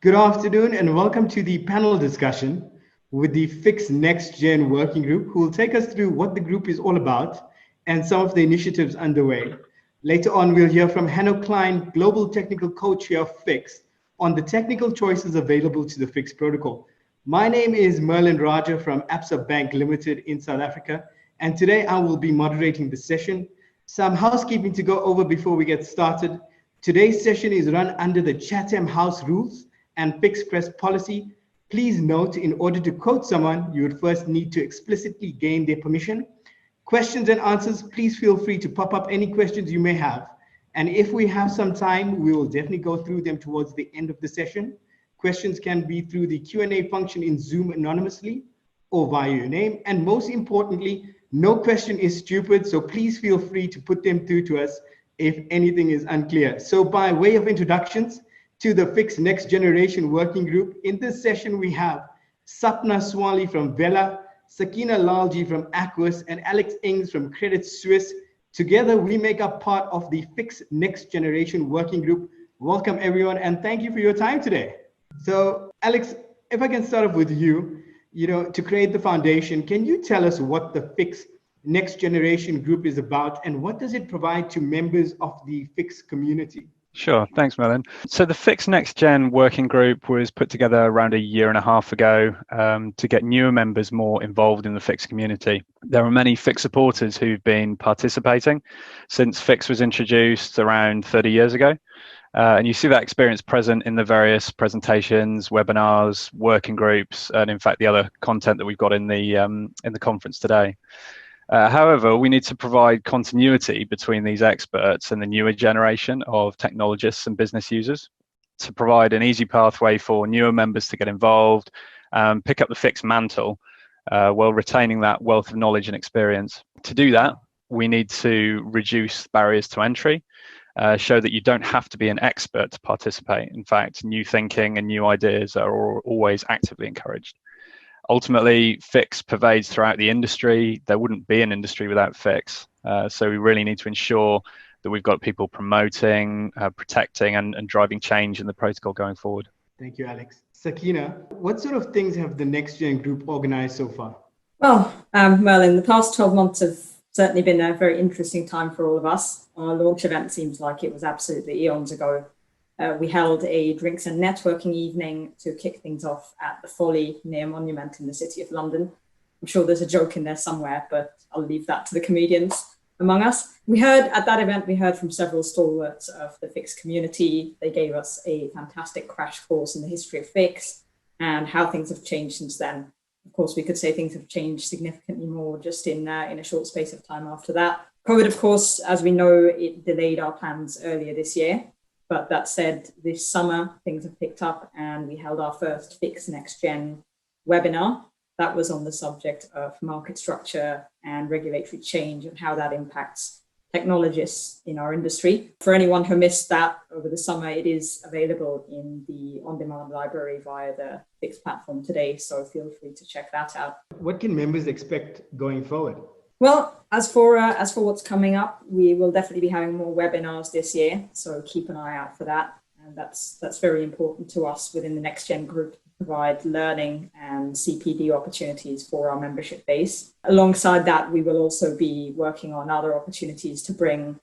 Good afternoon and welcome to the panel discussion with the FIXDom working group, who will take us through what the group is all about and some of the initiatives underway. Later on, we'll hear from Hanno Klein, Global Technical Co-Chair of FIX, on the technical choices available to the FIX protocol. My name is Merlin Rajah from Absa Bank Limited in South Africa, and today I will be moderating the session. Some housekeeping to go over before we get started. Today's session is run under the Chatham House rules and fixed press policy. Please note, in order to quote someone, you would first need to explicitly gain their permission. Questions and answers, please feel free to pop up any questions you may have. And if we have some time, we will definitely go through them towards the end of the session. Questions can be through the Q&A function in Zoom anonymously or via your name. And most importantly, no question is stupid, so please feel free to put them through to us if anything is unclear. So by way of introductions to the FIXdom working group, in this session we have Sapna Swaly from Vela, Sakeena Lalljee from Aquis, and Alex Ings from Credit Suisse. Together we make up part of the FIXdom working group. Welcome everyone, and thank you for your time today. So Alex, if I can start off with you, to create the foundation, can you tell us what the FIXdom group is about and what does it provide to members of the FIX community? Sure, thanks, Merlin. So the FIXdom working group was put together around a year and a half ago to get newer members more involved in the FIX community. There are many FIX supporters who've been participating since FIX was introduced around 30 years ago. And you see that experience present in the various presentations, webinars, working groups, and in fact the other content that we've got in the conference today. However, we need to provide continuity between these experts and the newer generation of technologists and business users to provide an easy pathway for newer members to get involved, pick up the FIX mantle while retaining that wealth of knowledge and experience. To do that, we need to reduce barriers to entry, show that you don't have to be an expert to participate. In fact, new thinking and new ideas are always actively encouraged. Ultimately, FIX pervades throughout the industry. There wouldn't be an industry without FIX. So we really need to ensure that we've got people promoting, protecting, and driving change in the protocol going forward. Thank you, Alex. Sakeena, what sort of things have the NextGen group organized so far? Well, Merlin, the past 12 months have certainly been a very interesting time for all of us. Our launch event seems like it was absolutely eons ago. We held a drinks and networking evening to kick things off at the Swaly near Monument in the City of London. I'm sure there's a joke in there somewhere, but I'll leave that to the comedians among us. At that event, we heard from several stalwarts of the FIX community. They gave us a fantastic crash course in the history of FIX and how things have changed since then. Of course, we could say things have changed significantly more just in a short space of time after that. COVID, of course, as we know, it delayed our plans earlier this year. But that said, this summer, things have picked up and we held our first FIXDom webinar. That was on the subject of market structure and regulatory change and how that impacts technologists in our industry. For anyone who missed that over the summer, it is available in the on-demand library via the FIX platform today, so feel free to check that out. What can members expect going forward? Well, as for what's coming up, we will definitely be having more webinars this year, so keep an eye out for that. And that's very important to us within the NextGen group to provide learning and CPD opportunities for our membership base. Alongside that, we will also be working on other opportunities to bring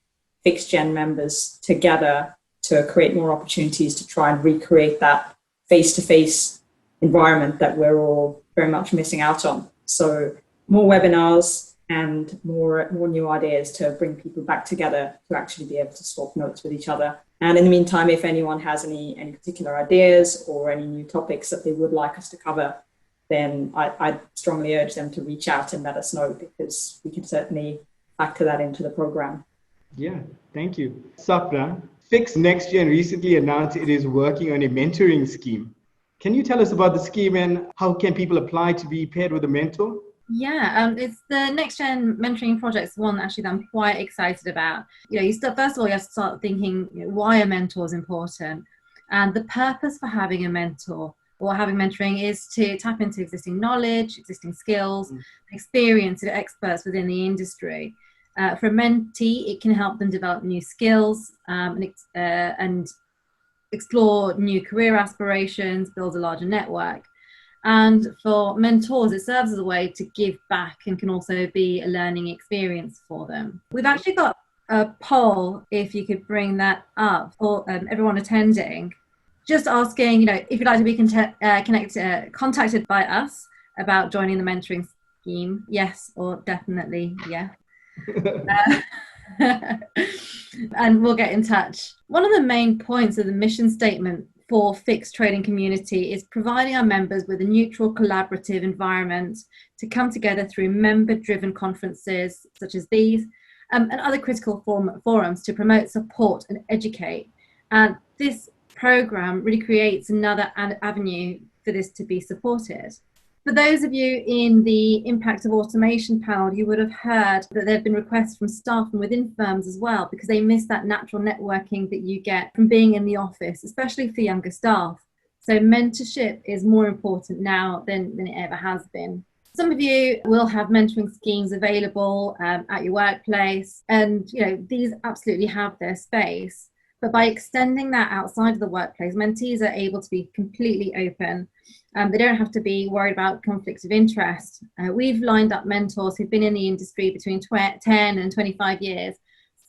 FIXdom members together to create more opportunities to try and recreate that face-to-face environment that we're all very much missing out on. So more webinars and more new ideas to bring people back together to actually be able to swap notes with each other. And in the meantime, if anyone has any particular ideas or any new topics that they would like us to cover, then I'd strongly urge them to reach out and let us know, because we can certainly factor that into the program. Yeah, thank you. Sapna, FIXdom recently announced it is working on a mentoring scheme. Can you tell us about the scheme and how can people apply to be paired with a mentor? Yeah, it's the NextGen mentoring project, one actually that I'm quite excited about. First of all, you have to start thinking, why a mentor is important. And the purpose for having a mentor or having mentoring is to tap into existing knowledge, existing skills, experience of experts within the industry. For a mentee, it can help them develop new skills and explore new career aspirations, build a larger network. And for mentors, it serves as a way to give back and can also be a learning experience for them. We've actually got a poll, if you could bring that up, for everyone attending, just asking, if you'd like to be contacted by us about joining the mentoring scheme, yes or definitely yes. And we'll get in touch. One of the main points of the mission statement for FIX trading community is providing our members with a neutral, collaborative environment to come together through member-driven conferences such as these and other critical forums to promote, support and educate. And this program really creates another avenue for this to be supported. For those of you in the impact of automation panel, you would have heard that there have been requests from staff from within firms as well, because they miss that natural networking that you get from being in the office, especially for younger staff. So mentorship is more important now than it ever has been. Some of you will have mentoring schemes available at your workplace, and these absolutely have their space. But by extending that outside of the workplace, mentees are able to be completely open. They don't have to be worried about conflicts of interest. We've lined up mentors who've been in the industry between 10 and 25 years.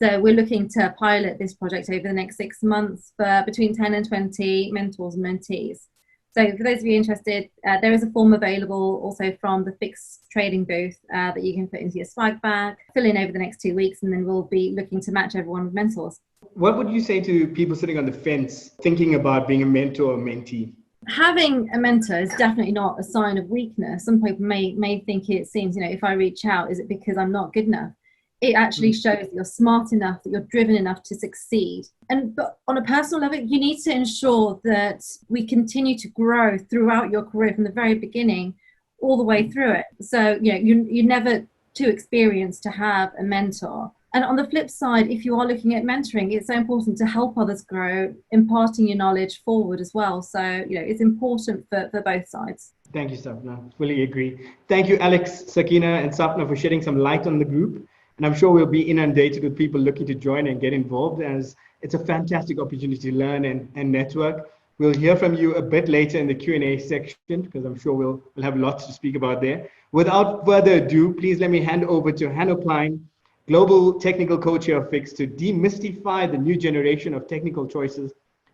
So we're looking to pilot this project over the next 6 months for between 10 and 20 mentors and mentees. So for those of you interested, there is a form available also from the FIX trading booth that you can put into your swag bag, fill in over the next 2 weeks, and then we'll be looking to match everyone with mentors. What would you say to people sitting on the fence thinking about being a mentor or mentee? Having a mentor is definitely not a sign of weakness. Some people may think it seems, if I reach out, is it because I'm not good enough? It actually shows that you're smart enough, that you're driven enough to succeed. But on a personal level, you need to ensure that we continue to grow throughout your career from the very beginning all the way through it. So, you're never too experienced to have a mentor. And on the flip side, if you are looking at mentoring, it's so important to help others grow, imparting your knowledge forward as well. So, it's important for both sides. Thank you, Sapna. Fully agree. Thank you, Alex, Sakeena, and Sapna for shedding some light on the group. And I'm sure we'll be inundated with people looking to join and get involved, as it's a fantastic opportunity to learn and network. We'll hear from you a bit later in the Q&A section, because I'm sure we'll have lots to speak about there. Without further ado, please let me hand over to Hanno Klein, Global Technical Co-Chair of FIX, to demystify the new generation of technical choices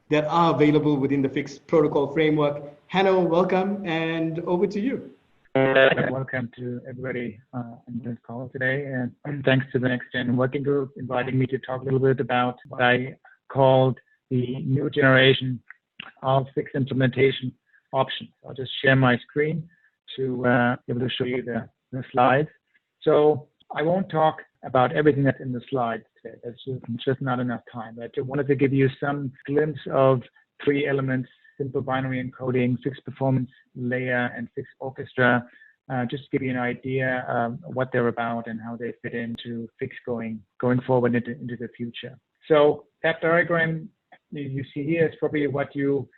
that are available within the FIX protocol framework. Hanno, welcome, and over to you. Welcome to everybody on this call today, and thanks to the NextGen working group inviting me to talk a little bit about what I called the new generation of FIX implementation options. I'll just share my screen to be able to show you the slides. So I won't talk about everything that's in the slides today. That's just not enough time. I just wanted to give you some glimpse of 3 elements: simple binary encoding, FIX performance layer, and FIX orchestra, just to give you an idea what they're about and how they fit into FIX going forward into the future. So that diagram you see here is probably what you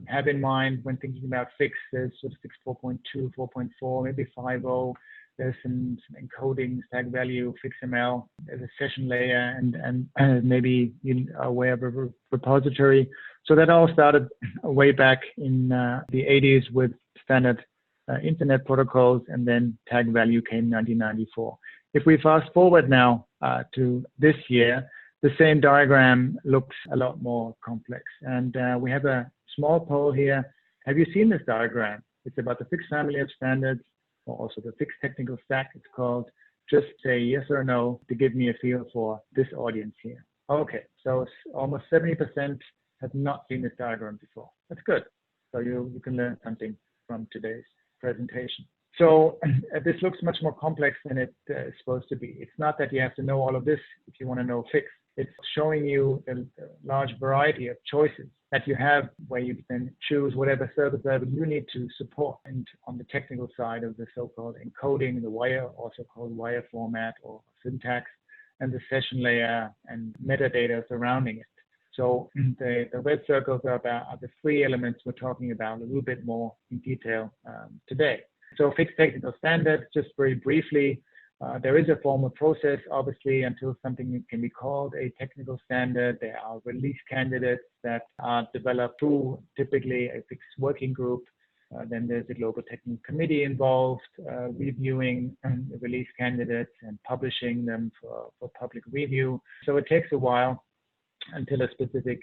have in mind when thinking about FIX. There's sort of FIX 4.2, 4.4, maybe 5.0. There's some encoding, tag value, FIXML. There's a session layer, and maybe you are aware of a repository. So that all started way back in the 80s with standard internet protocols, and then tag value came 1994. If we fast forward now to this year, the same diagram looks a lot more complex. And we have a small poll here. Have you seen this diagram? It's about the FIX family of standards, or also the FIX technical stack, it's called. Just say yes or no to give me a feel for this audience here. Okay, so almost 70% have not seen this diagram before. That's good. So you can learn something from today's presentation. So this looks much more complex than it is supposed to be. It's not that you have to know all of this if you want to know FIX. It's showing you a large variety of choices that you have, where you can choose whatever service level you need to support. And on the technical side of the so-called encoding, the wire, also called wire format or syntax, and the session layer and metadata surrounding it. So the red circles are the 3 elements we're talking about a little bit more in detail today. So FIX technical standard, just very briefly, There is a formal process, obviously, until something can be called a technical standard. There are release candidates that are developed through typically a fixed working group. Then there's a global technical committee involved, reviewing the release candidates and publishing them for public review. So it takes a while until a specific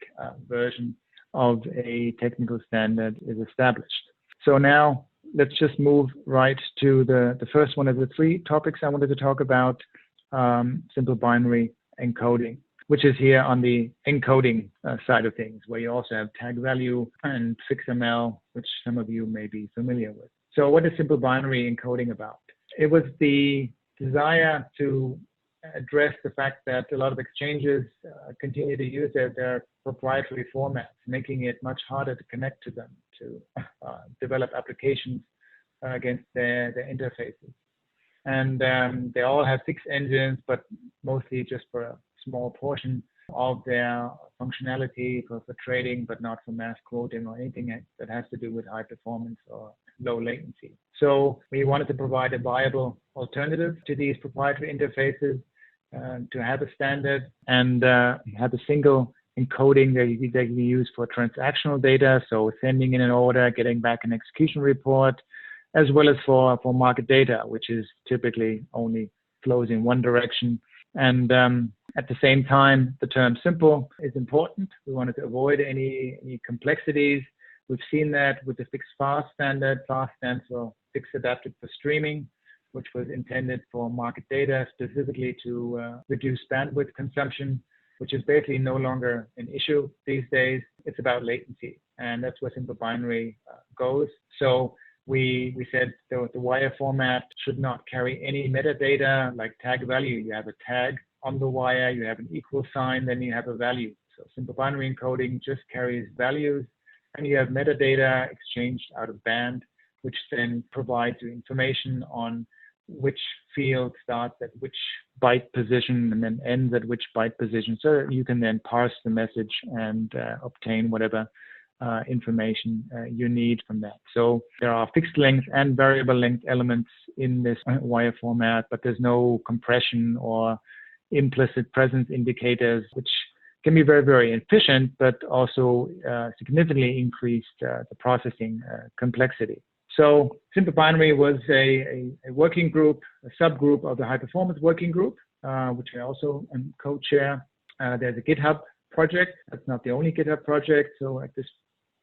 version of a technical standard is established. So now let's just move right to the first one of the three topics I wanted to talk about, simple binary encoding, which is here on the encoding side of things, where you also have tag value and FIXML, which some of you may be familiar with. So what is simple binary encoding about? It was the desire to address the fact that a lot of exchanges continue to use their proprietary formats, making it much harder to connect to them, to develop applications against their interfaces. And they all have fixed engines, but mostly just for a small portion of their functionality for trading, but not for mass quoting or anything that has to do with high performance or low latency. So we wanted to provide a viable alternative to these proprietary interfaces, to have a standard and have a single encoding that you can use for transactional data, so sending in an order, getting back an execution report, as well as for market data, which is typically only flows in one direction. And at the same time, the term simple is important. We wanted to avoid any complexities. We've seen that with the FIXfast standard. FAST stands for Fixed Adapted for Streaming, which was intended for market data, specifically to reduce bandwidth consumption, which is basically no longer an issue these days. It's about latency, and that's where simple binary goes. So we said the wire format should not carry any metadata like tag value. You have a tag on the wire, you have an equal sign, then you have a value. So simple binary encoding just carries values, and you have metadata exchanged out of band, which then provides you information on which field starts at which byte position and then ends at which byte position. So you can then parse the message and obtain whatever information you need from that. So there are fixed length and variable length elements in this wire format, but there's no compression or implicit presence indicators, which can be very, very efficient, but also significantly increased the processing complexity. So simple binary was a working group, a subgroup of the high performance working group, which I also co-chair. There's a GitHub project. That's not the only GitHub project. So at this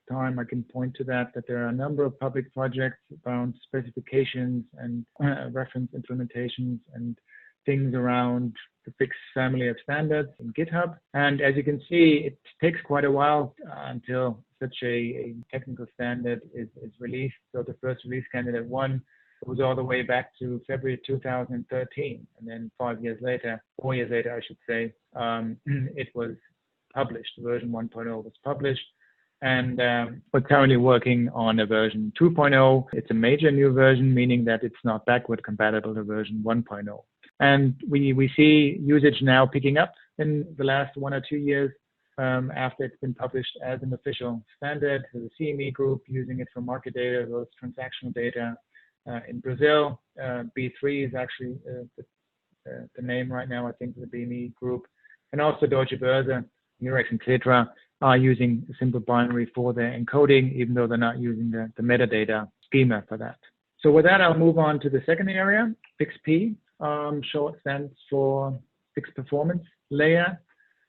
time, I can point to that there are a number of public projects around specifications and reference implementations and things around the Fix family of standards in GitHub. And as you can see, it takes quite a while until such a technical standard is released. So the first release candidate 1 was all the way back to February 2013. And then 4 years later, I should say, it was published. Version 1.0 was published. And we're currently working on a version 2.0. It's a major new version, meaning that it's not backward compatible to version 1.0. And we see usage now picking up in the last 1 or 2 years after it's been published as an official standard. There's a CME group using it for market data, as well as transactional data. In Brazil, B3 is actually the name right now, I think, the BME group. And also Deutsche Börse, Murex, and Cletra are using simple binary for their encoding, even though they're not using the metadata schema for that. So with that, I'll move on to the second area, FIXP. Short stands for Fixed Performance Layer.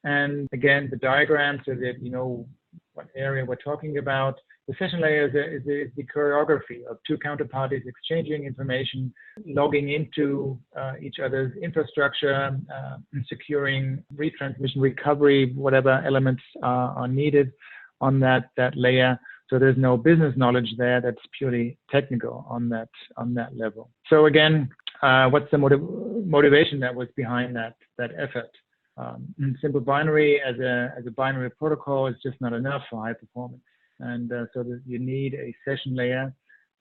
And again, the diagram so that you know what area we're talking about. The session layer is the choreography of two counterparties exchanging information, logging into each other's infrastructure, securing retransmission, recovery, whatever elements are needed on that layer. So there's no business knowledge there. That's purely technical on that level. So again, what's the motivation that was behind that effort? Simple binary as a binary protocol is just not enough for high performance. And so that you need a session layer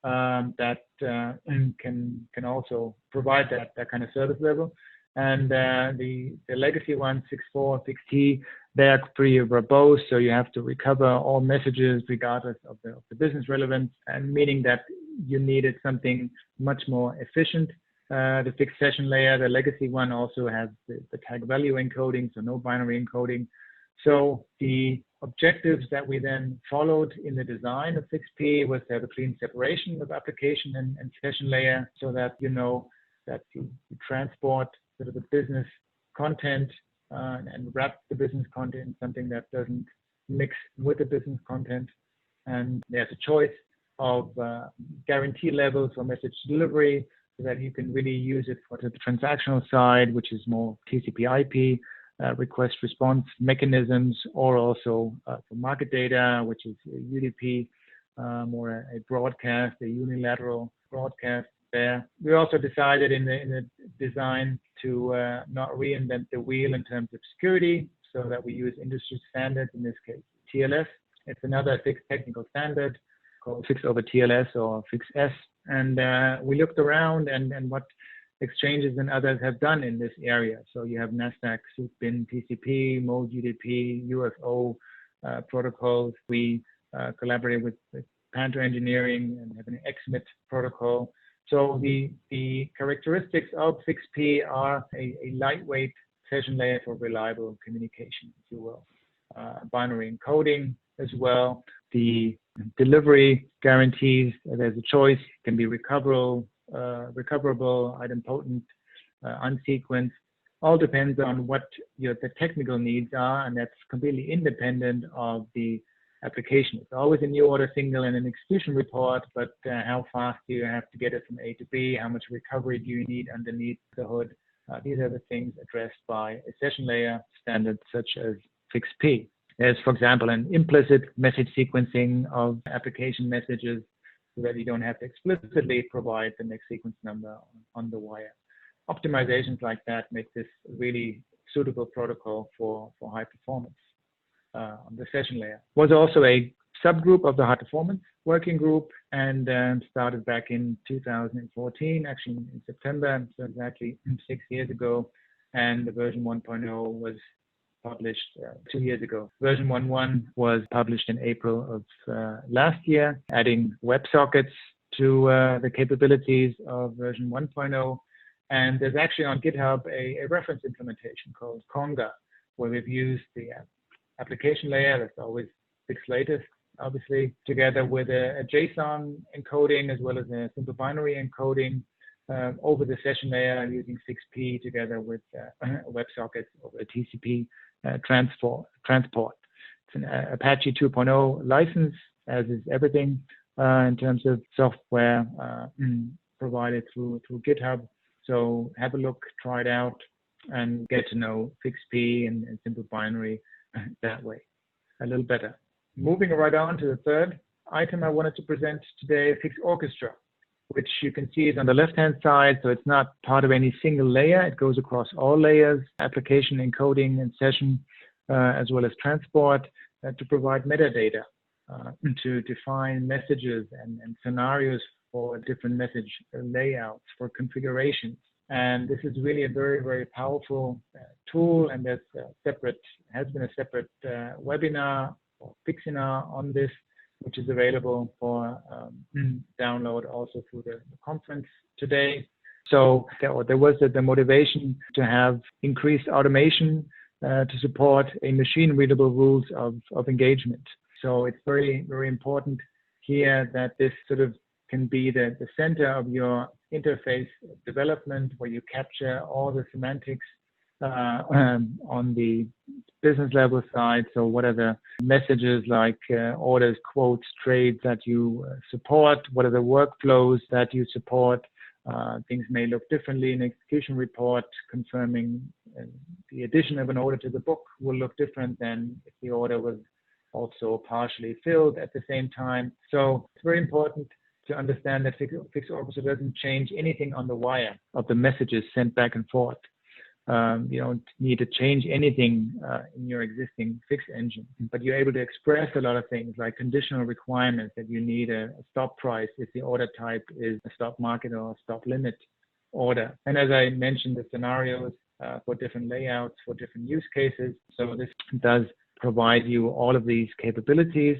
that can also provide that kind of service level. And the legacy one, 6.4, FIXT, they're pretty verbose, so you have to recover all messages regardless of the business relevance, and meaning that you needed something much more efficient The fixed session layer, the legacy one, also has the tag value encoding, so no binary encoding. So the objectives that we then followed in the design of FIXP was to have a clean separation of application and session layer, so that you know that you transport sort of the business content and wrap the business content in something that doesn't mix with the business content. And there's a choice of guarantee levels for message delivery, so that you can really use it for the transactional side, which is more TCP/IP, request response mechanisms, or also for market data, which is UDP, more a broadcast, a unilateral broadcast there. We also decided in the design to not reinvent the wheel in terms of security, so that we use industry standards, in this case TLS. It's another fixed technical standard called Fix over TLS or FIXS. And we looked around and what exchanges and others have done in this area. So you have NASDAQ, SUPBIN, TCP, Mode UDP, UFO protocols. We collaborate with Panther Engineering and have an XMIT protocol. So the characteristics of FIXP are a lightweight session layer for reliable communication, if you will. Binary encoding as well. The delivery guarantees, there's a choice, can be recoverable, idempotent, unsequenced. All depends on what the technical needs are, and that's completely independent of the application. It's always a new order signal and an execution report, but how fast do you have to get it from A to B? How much recovery do you need underneath the hood? These are the things addressed by a session layer standard such as FIXP. There's, for example, an implicit message sequencing of application messages, so that you don't have to explicitly provide the next sequence number on the wire. Optimizations like that make this really suitable protocol for high performance on the session layer. Was also a subgroup of the high performance working group, and started back in 2014, actually in September, so exactly 6 years ago. And the version 1.0 was published 2 years ago. Version 1.1 was published in April of last year, adding WebSockets to the capabilities of version 1.0. And there's actually on GitHub a reference implementation called Conga, where we've used the application layer, that's always fixed latest, obviously, together with a JSON encoding as well as a simple binary encoding over the session layer using FIXP together with WebSockets over TCP transport. It's an Apache 2.0 license, as is everything in terms of software provided through GitHub. So have a look, try it out, and get to know FIXP and simple binary that way a little better. Moving right on to the third item I wanted to present today, Fix Orchestra, which you can see is on the left-hand side. So it's not part of any single layer. It goes across all layers, application encoding and session, as well as transport, to provide metadata, to define messages and scenarios for different message layouts, for configurations. And this is really a very, very powerful tool. And there's has been a separate webinar or FIXinar on this, which is available for download also through the conference today. So there was the motivation to have increased automation to support a machine-readable rules of engagement. So it's very, very important here that this sort of can be the center of your interface development, where you capture all the semantics on the business level side. So what are the messages like orders, quotes, trades that you support? What are the workflows that you support? Things may look differently in execution report. Confirming the addition of an order to the book will look different than if the order was also partially filled at the same time. So it's very important to understand that Fix Orchestra doesn't change anything on the wire of the messages sent back and forth. You don't need to change anything in your existing Fix engine, but you're able to express a lot of things like conditional requirements, that you need a stop price if the order type is a stop market or a stop limit order. And as I mentioned, the scenarios for different layouts, for different use cases. So this does provide you all of these capabilities.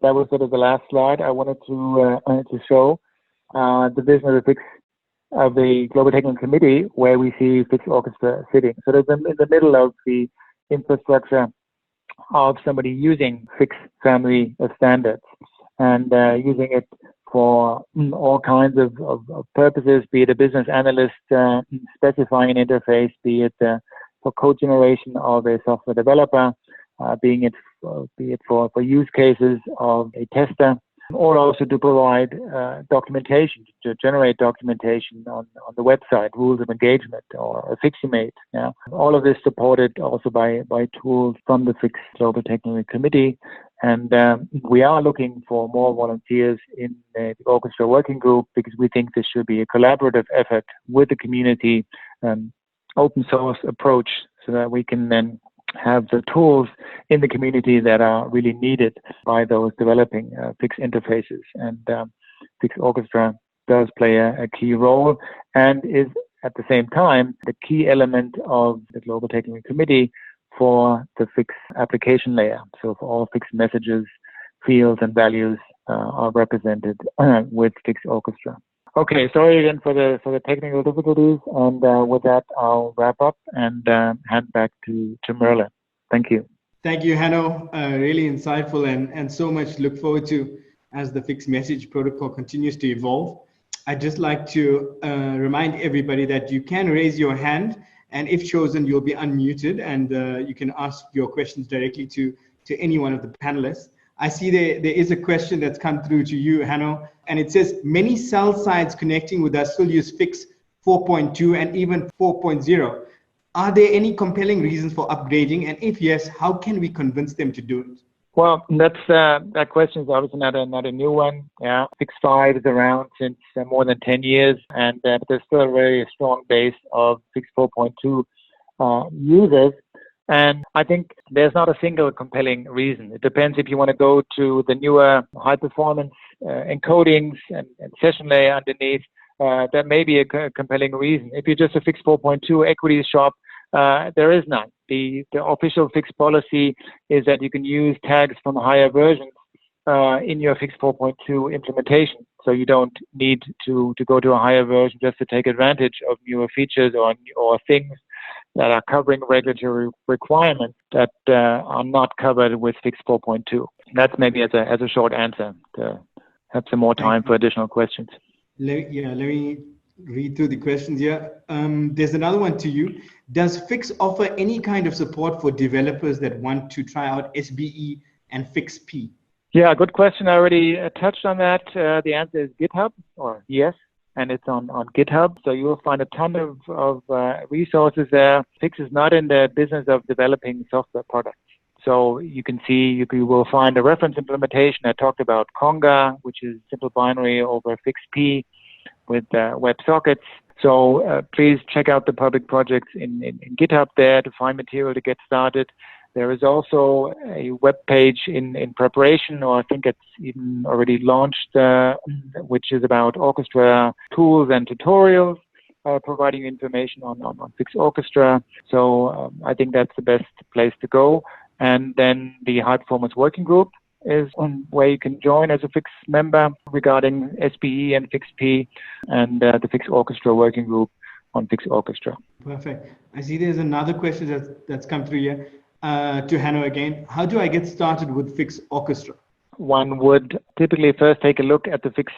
that was sort of the last slide I wanted to show the vision of the Global Technical Committee, where we see FIX Orchestra sitting. So there's in the middle of the infrastructure of somebody using FIX family of standards and using it for all kinds of purposes, be it a business analyst specifying an interface, be it for code generation of a software developer, be it for use cases of a tester, or also to provide documentation, to generate documentation on the website, rules of engagement or a FIXimate. Yeah. All of this supported also by tools from the FIX Global Technical Committee. And we are looking for more volunteers in the Orchestra working group, because we think this should be a collaborative effort with the community, open source approach, so that we can then have the tools in the community that are really needed by those developing FIX interfaces. And FIX Orchestra does play a key role and is at the same time the key element of the Global Technical Committee for the FIX application layer. So for all FIX messages, fields and values are represented with FIX Orchestra. Okay, sorry again for the technical difficulties, and with that I'll wrap up and hand back to Merlin. Thank you. Thank you, Hanno. Really insightful and so much to look forward to as the FIX message protocol continues to evolve. I'd just like to remind everybody that you can raise your hand, and if chosen, you'll be unmuted, and you can ask your questions directly to any one of the panelists. I see there is a question that's come through to you, Hanno, and it says, many cell sites connecting with us still use FIX 4.2 and even 4.0. Are there any compelling reasons for upgrading? And if yes, how can we convince them to do it? Well, that question is obviously not a new one. Yeah, FIX 5 is around since more than 10 years, and there's still a very strong base of FIX 4.2 users. And I think there's not a single compelling reason. It depends if you want to go to the newer high performance encodings and session layer underneath. That may be a compelling reason. If you're just a FIX 4.2 equities shop, there is none. The official FIX policy is that you can use tags from higher versions in your FIX 4.2 implementation. So you don't need to go to a higher version just to take advantage of newer features or things that are covering regulatory requirements that are not covered with FIX 4.2. That's maybe as a short answer to have some more time for additional questions. Let me read through the questions here. There's another one to you. Does FIX offer any kind of support for developers that want to try out SBE and FIXP? Yeah, good question. I already touched on that. The answer is GitHub, or yes, and it's on GitHub. So you will find a ton of resources there. FIX is not in the business of developing software products. So you can see, you will find a reference implementation. I talked about Conga, which is simple binary over FIXP with WebSockets. So please check out the public projects in GitHub there to find material to get started. There is also a web page in preparation, or I think it's even already launched, which is about Orchestra tools and tutorials, providing information on FIX Orchestra. So I think that's the best place to go. And then the High Performance Working Group is one where you can join as a FIX member regarding SBE and FIXP, and the FIX Orchestra Working Group on FIX Orchestra. Perfect. I see there's another question that's come through here. To Hanno again, how do I get started with FIX Orchestra? One would typically first take a look at the FIX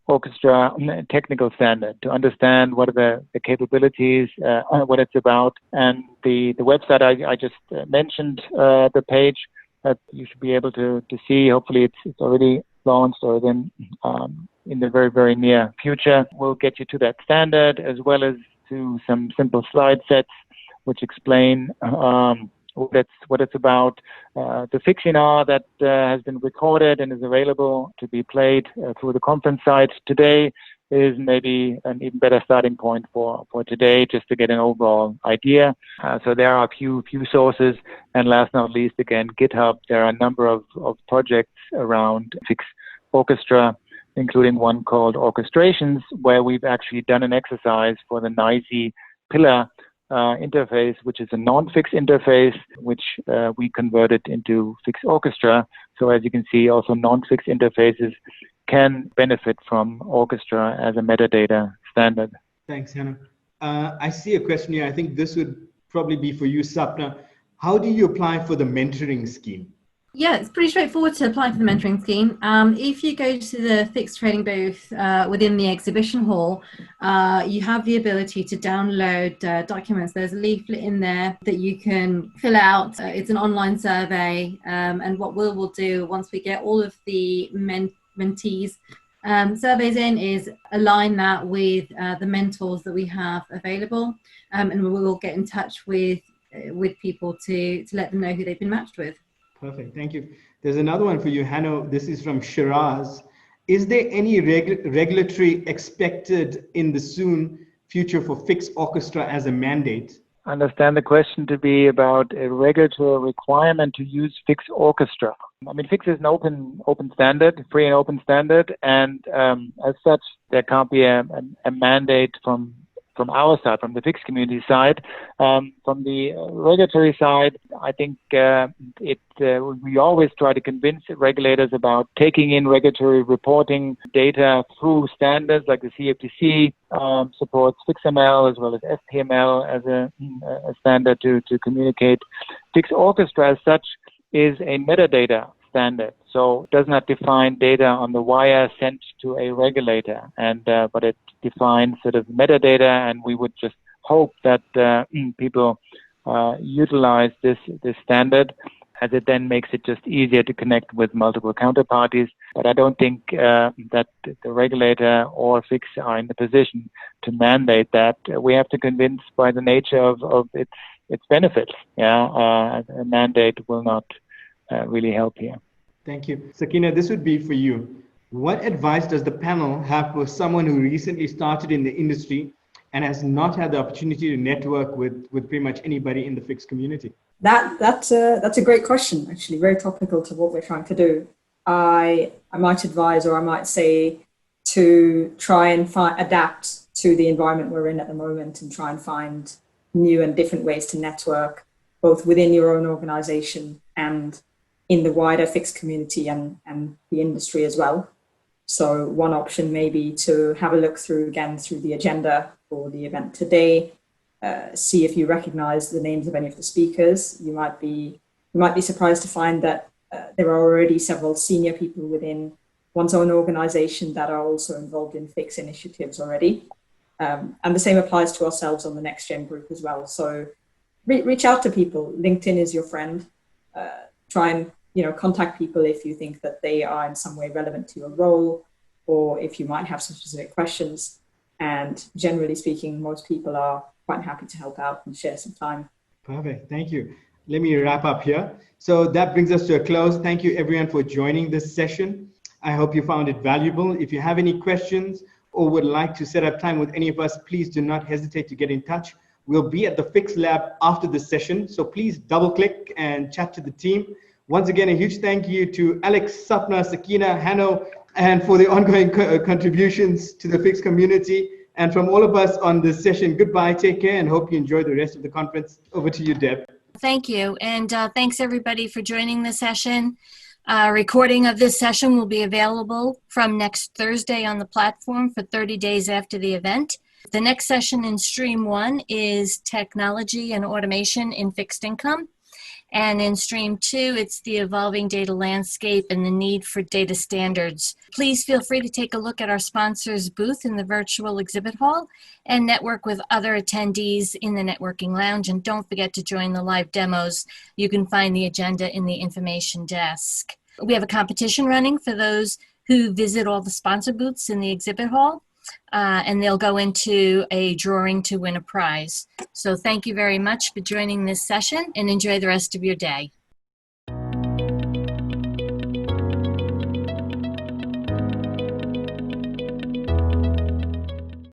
Orchestra technical standard to understand what are the capabilities, what it's about, and the website I just mentioned, the page that you should be able to see. Hopefully it's already launched, or then in the very, very near future will get you to that standard, as well as to some simple slide sets which explain what it's about. The FIXinar that has been recorded and is available to be played through the conference site today is maybe an even better starting point for today, just to get an overall idea. So there are a few sources, and last but not least, again, GitHub. There are a number of projects around FIX Orchestra, including one called Orchestrations, where we've actually done an exercise for the NYSE pillar interface, which is a non-FIX interface, which we converted into FIX Orchestra. So as you can see, also non-fixed interfaces can benefit from Orchestra as a metadata standard. Thanks, Hanno. I see a question here. I think this would probably be for you, Sapna. How do you apply for the mentoring scheme? Yeah, it's pretty straightforward to apply for the mentoring scheme. If you go to the FIX trading booth within the exhibition hall, you have the ability to download documents. There's a leaflet in there that you can fill out. It's an online survey. And what we'll do once we get all of the mentees surveys in is align that with the mentors that we have available. And we will get in touch with people to let them know who they've been matched with. Perfect, thank you. There's another one for you, Hanno. This is from Shiraz. Is there any regulatory expected in the soon future for FIX Orchestra as a mandate? I understand the question to be about a regulatory requirement to use FIX Orchestra. I mean, FIX is an open standard, free and open standard, and as such, there can't be a mandate from our side, from the FIX community side. From the regulatory side, I think we always try to convince regulators about taking in regulatory reporting data through standards like the CFTC supports FIXML as well as FPML as a standard to communicate. FIX Orchestra as such is a metadata standard, so it does not define data on the wire sent to a regulator, but it defines sort of metadata, and we would just hope that people utilize this standard, as it then makes it just easier to connect with multiple counterparties. But I don't think that the regulator or FIX are in the position to mandate that. We have to convince by the nature of its benefits. A mandate will not really help here. Thank you. Sakeena, this would be for you. What advice does the panel have for someone who recently started in the industry and has not had the opportunity to network with pretty much anybody in the FIX community? That's a great question, actually, very topical to what we're trying to do. I might advise, or I might say, to try and adapt to the environment we're in at the moment and try and find new and different ways to network, both within your own organization and in the wider FIX community and the industry as well. So one option may be to have a look through the agenda for the event today, see if you recognize the names of any of the speakers. You might be surprised to find that there are already several senior people within one's own organization that are also involved in FIX initiatives already. And the same applies to ourselves on the NextGen group as well. So reach out to people. LinkedIn is your friend. Try and contact people if you think that they are in some way relevant to your role, or if you might have some specific questions. And generally speaking, most people are quite happy to help out and share some time. Perfect. Thank you. Let me wrap up here. So that brings us to a close. Thank you everyone for joining this session. I hope you found it valuable. If you have any questions or would like to set up time with any of us, please do not hesitate to get in touch. We'll be at the FIX Lab after this session, so please double click and chat to the team. Once again, a huge thank you to Alex, Sapna, Sakeena, Hanno, and for the ongoing contributions to the FIX community. And from all of us on this session, goodbye, take care, and hope you enjoy the rest of the conference. Over to you, Deb. Thank you, and thanks everybody for joining the session. Recording of this session will be available from next Thursday on the platform for 30 days after the event. The next session in Stream 1 is Technology and Automation in Fixed Income. And in Stream 2, it's the evolving data landscape and the need for data standards. Please feel free to take a look at our sponsors' booth in the virtual exhibit hall and network with other attendees in the networking lounge. And don't forget to join the live demos. You can find the agenda in the information desk. We have a competition running for those who visit all the sponsor booths in the exhibit hall. And they'll go into a drawing to win a prize. So thank you very much for joining this session and enjoy the rest of your day.